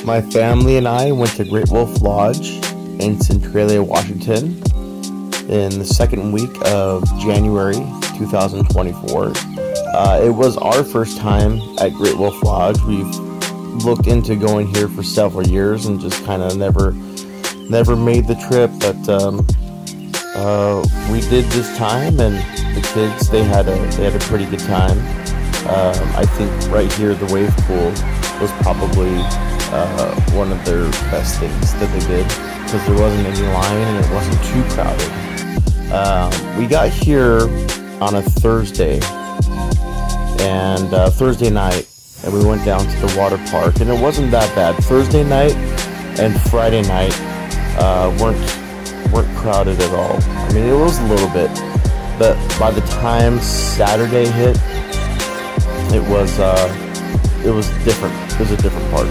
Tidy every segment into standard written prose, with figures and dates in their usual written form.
My family and I went to Great Wolf Lodge in Centralia, Washington in the second week of January 2024. It was our first time at Great Wolf Lodge. We've looked into going here for several years and just kind of never made the trip, but we did this time, and the kids, they had a pretty good time. I think right here the wave pool was probably one of their best things that they did, because there wasn't any line and it wasn't too crowded. We got here on a Thursday night, and we went down to the water park, and it wasn't that bad. Thursday night and Friday night weren't crowded at all. I mean, it was a little bit, but by the time Saturday hit, it was different. It was a different park.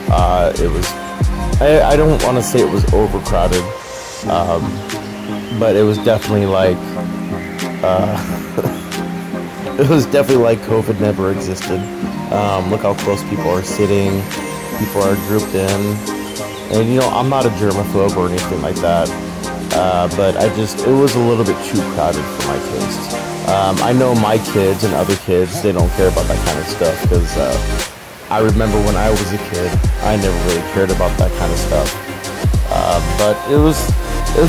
I don't want to say it was overcrowded, but it was definitely like it was definitely like COVID never existed. Look how close people are sitting. People are grouped in, and you know, I'm not a germaphobe or anything like that, but it was a little bit too crowded for my taste. I know my kids and other kids, they don't care about that kind of stuff, because I remember when I was a kid, I never really cared about that kind of stuff. But it was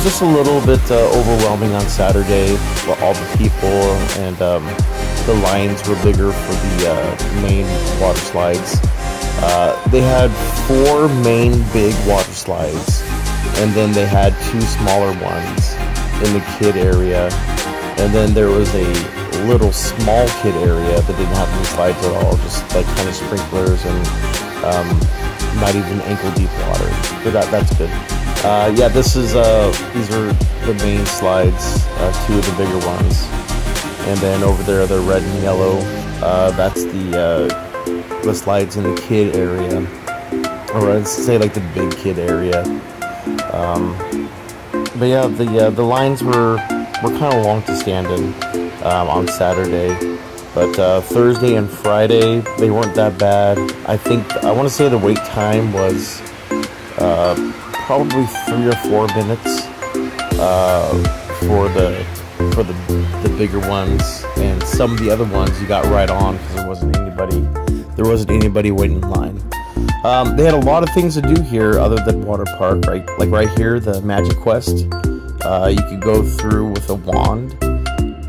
just a little bit overwhelming on Saturday, all the people, and the lines were bigger for the main water slides. They had 4 main big water slides, and then they had 2 smaller ones in the kid area, and then there was a little small kid area that didn't have any slides at all, just like kind of sprinklers and not even ankle deep water. So that's good. Yeah, these are the main slides, 2 of the bigger ones, and then over there the red and yellow, that's the slides in the kid area, or I'd say like the big kid area. But yeah, the lines were kind of long to stand in on Saturday, but Thursday and Friday they weren't that bad. I want to say the wait time was probably 3 or 4 minutes for the bigger ones, and some of the other ones you got right on because there wasn't anybody waiting in line. They had a lot of things to do here other than water park, right? Like right here, the Magic Quest. You could go through with a wand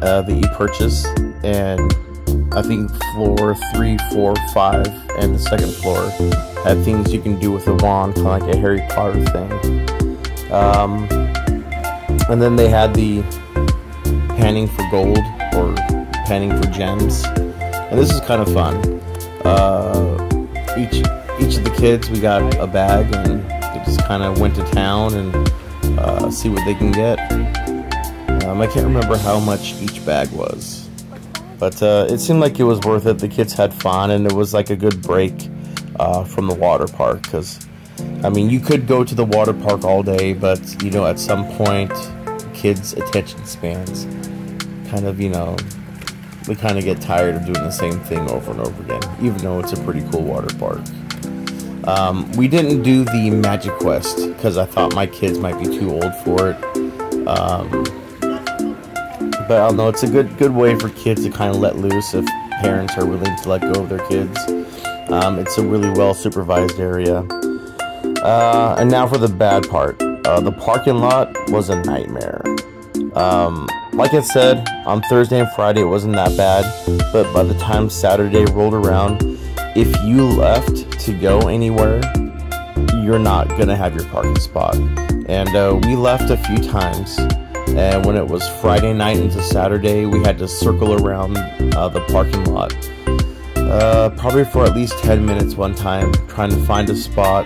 that you purchase, and I think floor 3, 4, 5, and the second floor had things you can do with a wand, kind of like a Harry Potter thing. And then they had the panning for gold, or panning for gems, and this is kind of fun. Each of the kids, we got a bag, and they just kind of went to town and see what they can get. I can't remember how much each bag was, but it seemed like it was worth it. The kids had fun, and it was like a good break from the water park, because I mean, you could go to the water park all day, but you know, at some point kids' attention spans kind of, you know, we kind of get tired of doing the same thing over and over again, even though it's a pretty cool water park. We didn't do the Magic Quest because I thought my kids might be too old for it. But I don't know, it's a good way for kids to kind of let loose if parents are willing to let go of their kids. It's a really well supervised area. And now for the bad part. The parking lot was a nightmare. Like I said, on Thursday and Friday it wasn't that bad, but by the time Saturday rolled around, if you left to go anywhere, you're not gonna have your parking spot. And we left a few times, and when it was Friday night into Saturday, we had to circle around the parking lot probably for at least 10 minutes one time, trying to find a spot.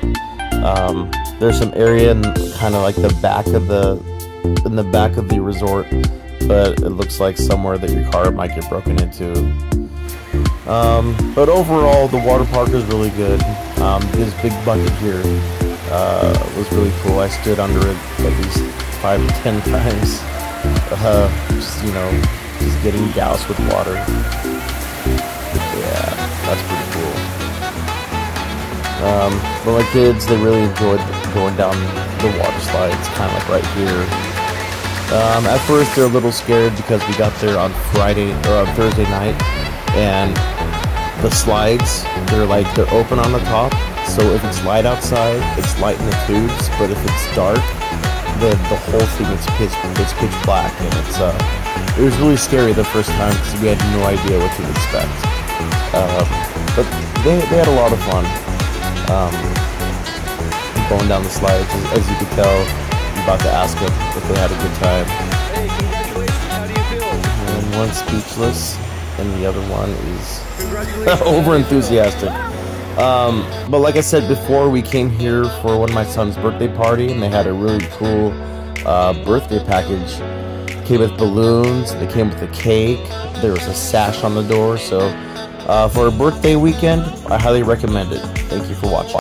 There's some area in kind of like the back of the resort, but it looks like somewhere that your car might get broken into. But overall, the water park is really good. This big bucket here was really cool. I stood under it at least 5 to 10 times, just, you know, just getting doused with water. Yeah, that's pretty cool. But my kids, they really enjoyed going down the water slides, kind of like right here. At first, they're a little scared because we got there on Thursday night, and the slides, they're open on the top. So if it's light outside, it's light in the tubes. But if it's dark, the whole thing is pitch black, and it was really scary the first time because we had no idea what to expect. But they had a lot of fun going down the slides. As you could tell, I'm about to ask them if they had a good time. Hey, congratulations! How do you feel? And one's speechless, and the other one is over enthusiastic. But like I said before, we came here for one of my son's birthday party, and they had a really cool birthday package. It came with balloons, they came with a cake, there was a sash on the door. So for a birthday weekend, I highly recommend it. Thank you for watching.